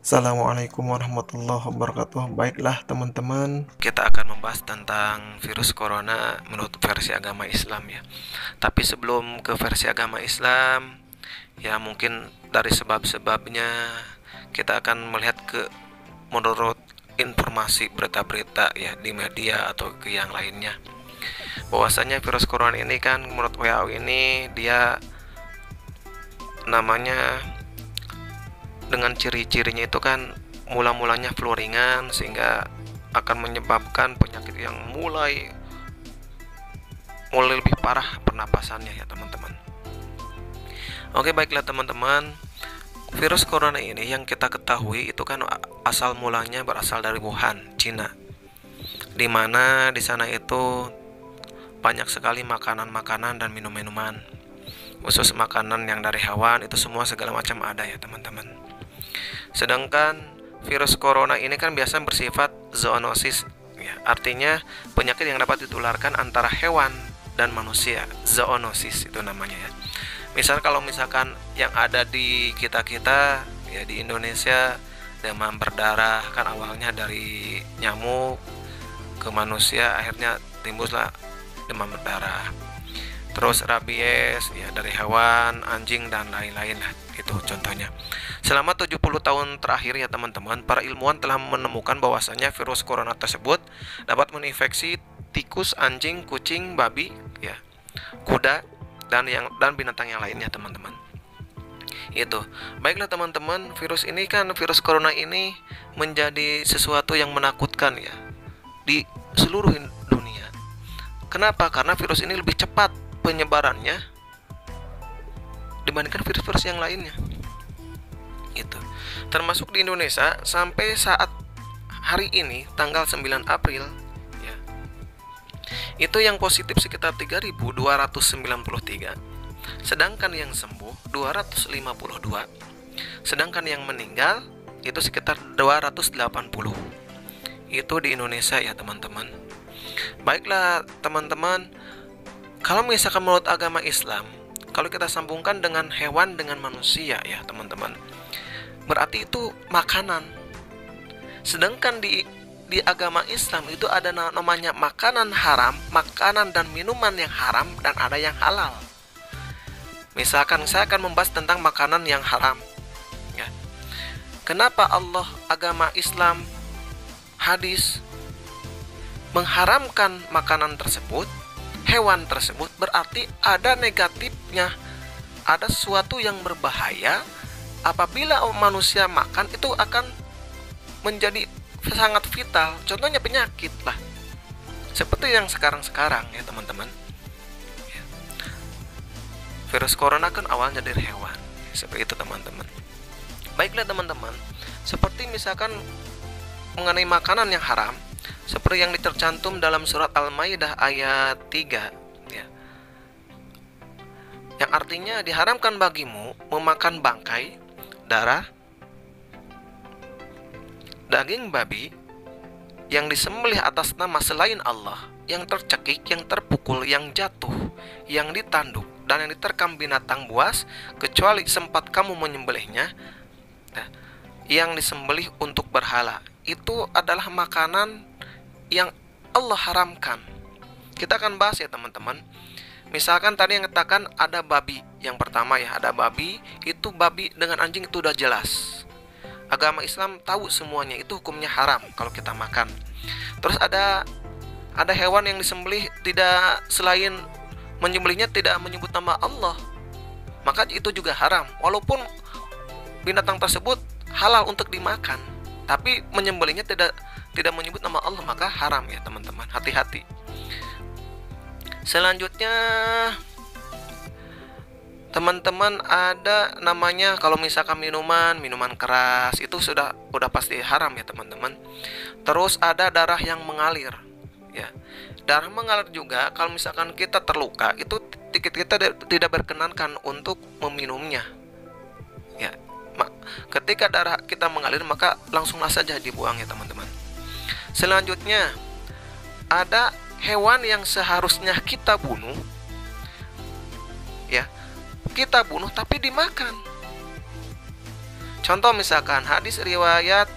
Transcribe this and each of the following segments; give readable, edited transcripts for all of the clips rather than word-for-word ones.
Assalamualaikum warahmatullahi wabarakatuh. Baiklah teman-teman, kita akan membahas tentang virus corona menurut versi agama Islam ya. Tapi sebelum ke versi agama Islam, ya mungkin dari sebab-sebabnya kita akan melihat ke menurut informasi berita-berita ya di media atau ke yang lainnya. Bahwasanya virus corona ini kan menurut WHO ini dia namanya dengan ciri-cirinya itu kan mula-mulanya flu ringan sehingga akan menyebabkan penyakit yang mulai lebih parah pernapasannya ya teman-teman. Oke, baiklah teman-teman, virus corona ini yang kita ketahui itu kan asal mulanya berasal dari Wuhan, Cina, dimana di sana itu banyak sekali makanan-makanan dan minum-minuman, khusus makanan yang dari hewan itu semua segala macam ada ya teman-teman. Sedangkan virus corona ini kan biasanya bersifat zoonosis ya, artinya penyakit yang dapat ditularkan antara hewan dan manusia. Zoonosis itu namanya ya. Kalau misalkan yang ada di kita ya di Indonesia, demam berdarah kan awalnya dari nyamuk ke manusia, akhirnya timbullah demam berdarah. Terus rabies ya dari hewan, anjing dan lain-lain lah, itu contohnya. Selama 70 tahun terakhir ya teman-teman, para ilmuwan telah menemukan bahwasanya virus corona tersebut dapat menginfeksi tikus, anjing, kucing, babi ya, kuda dan binatang yang lainnya teman-teman. Itu. Baiklah teman-teman, virus corona ini menjadi sesuatu yang menakutkan ya di seluruh dunia. Kenapa? Karena virus ini lebih cepat penyebarannya dibandingkan virus-virus yang lainnya. Itu. Termasuk di Indonesia sampai saat hari ini tanggal 9 April ya. Itu yang positif sekitar 3.293, sedangkan yang sembuh 252, sedangkan yang meninggal itu sekitar 280. Itu di Indonesia ya teman-teman. Baiklah teman-teman, kalau misalkan menurut agama Islam, kalau kita sambungkan dengan hewan dengan manusia ya teman-teman, berarti itu makanan. Sedangkan di agama Islam itu ada namanya makanan haram, makanan dan minuman yang haram, dan ada yang halal. Misalkan saya akan membahas tentang makanan yang haram ya. Kenapa Allah, agama Islam, hadis mengharamkan makanan tersebut, hewan tersebut? Berarti ada negatifnya, ada sesuatu yang berbahaya. Apabila manusia makan itu akan menjadi sangat vital, contohnya penyakit lah, seperti yang sekarang ya teman-teman. Virus corona kan awalnya dari hewan, seperti itu teman-teman. Baiklah teman-teman, seperti misalkan mengenai makanan yang haram, seperti yang tercantum dalam surat Al-Maidah ayat 3 ya, yang artinya diharamkan bagimu memakan bangkai, darah, daging babi yang disembelih atas nama selain Allah, yang tercekik, yang terpukul, yang jatuh, yang ditanduk, dan yang diterkam binatang buas, kecuali sempat kamu menyembelihnya, yang disembelih untuk berhala. Itu adalah makanan yang Allah haramkan. Kita akan bahas ya teman-teman. Misalkan tadi yang katakan ada babi, yang pertama ya, ada babi, itu babi dengan anjing itu udah jelas. Agama Islam tahu semuanya, itu hukumnya haram kalau kita makan. Terus ada hewan yang disembelih tidak, selain menyembelihnya tidak menyebut nama Allah, maka itu juga haram. Walaupun binatang tersebut halal untuk dimakan, tapi menyembelihnya tidak menyebut nama Allah, maka haram ya teman-teman. Hati-hati. Selanjutnya teman-teman, ada namanya kalau misalkan minuman keras itu sudah pasti haram ya teman-teman. Terus ada darah yang mengalir ya. Darah mengalir juga kalau misalkan kita terluka, itu kita tidak berkenankan untuk meminumnya ya. Ketika darah kita mengalir, maka langsunglah saja dibuang ya teman-teman. Selanjutnya ada hewan yang seharusnya kita bunuh ya, kita bunuh tapi dimakan. Contoh misalkan hadis riwayat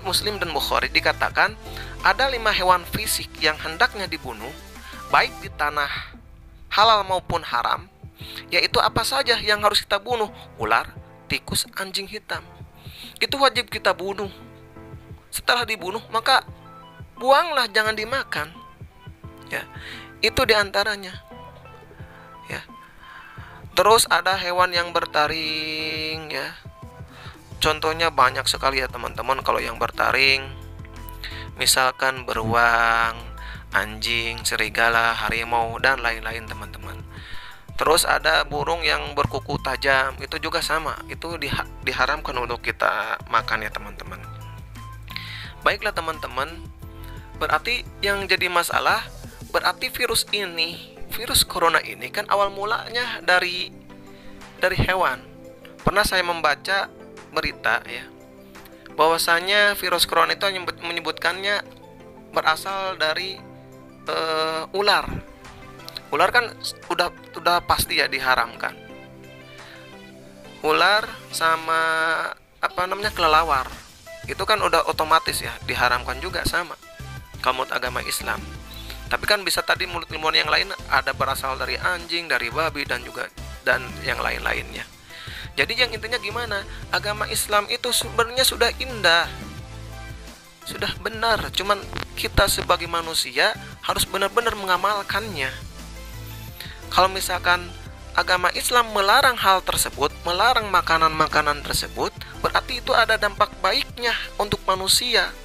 Muslim dan Bukhari dikatakan ada 5 hewan fisik yang hendaknya dibunuh baik di tanah halal maupun haram, yaitu apa saja yang harus kita bunuh? Ular, tikus, anjing hitam. Itu wajib kita bunuh. Setelah dibunuh maka buanglah, jangan dimakan. Ya, itu diantaranya. Ya. Terus ada hewan yang bertaring, ya. Contohnya banyak sekali ya teman-teman. Kalau yang bertaring, misalkan beruang, anjing, serigala, harimau, dan lain-lain teman-teman. Terus ada burung yang berkuku tajam, itu juga sama, itu diharamkan untuk kita makan ya teman-teman. Baiklah teman-teman, berarti yang jadi masalah, berarti virus corona ini kan awal mulanya dari hewan. Pernah saya membaca berita ya, bahwasanya virus corona itu menyebutkannya berasal dari ular. Ular kan udah pasti ya diharamkan. Ular sama kelelawar itu kan udah otomatis ya diharamkan juga sama kalau menurut agama Islam. Tapi kan bisa tadi menurut ilmuwan yang lain ada berasal dari anjing, dari babi, dan yang lain-lainnya. Jadi yang intinya gimana? Agama Islam itu sebenarnya sudah indah, sudah benar. Cuman kita sebagai manusia harus benar-benar mengamalkannya. Kalau misalkan agama Islam melarang hal tersebut, melarang makanan-makanan tersebut, berarti itu ada dampak baiknya untuk manusia.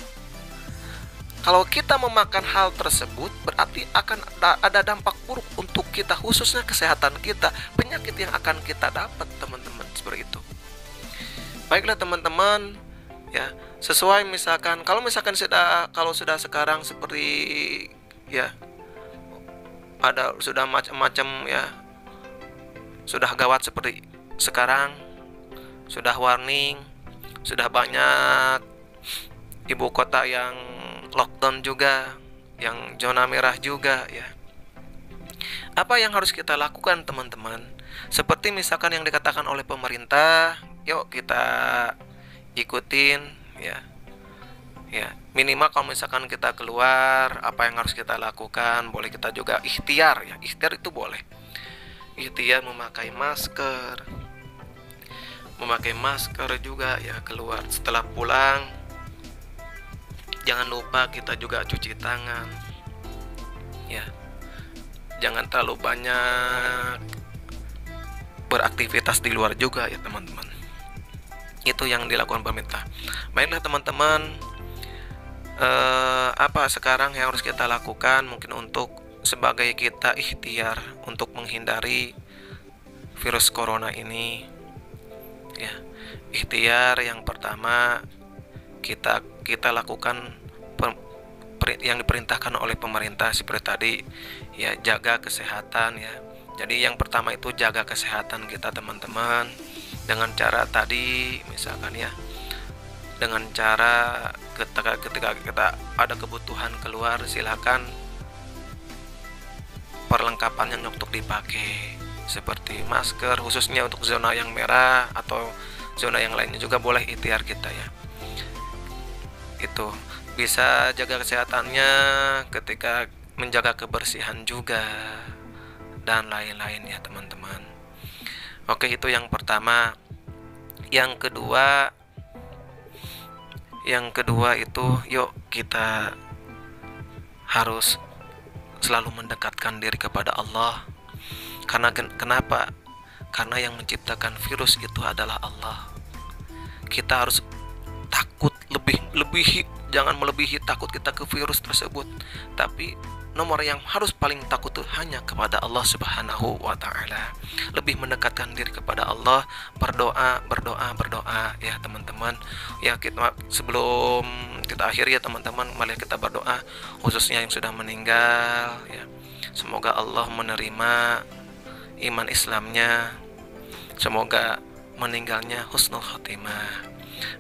Kalau kita memakan hal tersebut, berarti akan ada dampak buruk untuk kita, khususnya kesehatan kita, penyakit yang akan kita dapat teman-teman, seperti itu. Baiklah teman-teman, ya sesuai misalkan kalau sudah sekarang seperti ya ada sudah macam-macam ya, sudah gawat seperti sekarang, sudah warning, sudah banyak ibu kota yang lockdown juga, yang zona merah juga ya. Apa yang harus kita lakukan teman-teman? Seperti misalkan yang dikatakan oleh pemerintah, yuk kita ikutin ya. Ya, minimal kalau misalkan kita keluar, apa yang harus kita lakukan? Boleh kita juga ikhtiar ya. Ikhtiar itu boleh. Ikhtiar memakai masker. Memakai masker juga ya keluar. Setelah pulang, jangan lupa kita juga cuci tangan. Ya. Jangan terlalu banyak beraktivitas di luar juga ya teman-teman. Itu yang dilakukan pemerintah. Baiklah teman-teman, apa sekarang yang harus kita lakukan mungkin untuk sebagai kita ikhtiar untuk menghindari virus corona ini ya. Ikhtiar yang pertama kita lakukan yang diperintahkan oleh pemerintah seperti tadi ya, jaga kesehatan ya. Jadi yang pertama itu jaga kesehatan kita teman-teman dengan cara tadi misalkan ya, dengan cara ketika kita ada kebutuhan keluar, silakan perlengkapannya untuk dipakai seperti masker, khususnya untuk zona yang merah atau zona yang lainnya juga boleh ikhtiar kita ya. Itu bisa jaga kesehatannya ketika menjaga kebersihan juga dan lain-lain ya teman-teman. Oke, itu yang pertama. Yang kedua itu yuk kita harus selalu mendekatkan diri kepada Allah. Karena kenapa? Karena yang menciptakan virus itu adalah Allah. Kita harus takut jangan melebihi takut kita ke virus tersebut, tapi nomor yang harus paling takut itu hanya kepada Allah Subhanahu wa ta'ala. Lebih mendekatkan diri kepada Allah, berdoa ya teman-teman. Ya, sebelum kita akhiri ya teman-teman, mari kita berdoa khususnya yang sudah meninggal ya. Semoga Allah menerima iman Islamnya, semoga meninggalnya husnul khotimah.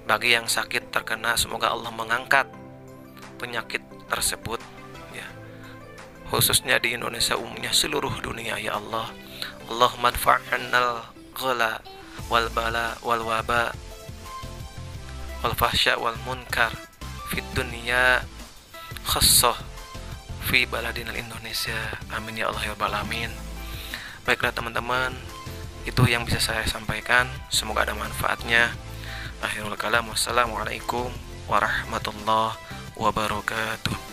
Bagi yang sakit terkena, semoga Allah mengangkat penyakit tersebut ya, khususnya di Indonesia, umumnya seluruh dunia ya Allah. Allahumma adfa'annal ghala wal bala wal waba wal fahsya wal munkar fid dunya khassah fi baladina Indonesia. Amin ya Allah ya rabbal alamin. Baiklah teman-teman, itu yang bisa saya sampaikan, semoga ada manfaatnya. Akhirul kalam, wassalamualaikum warahmatullahi wabarakatuh.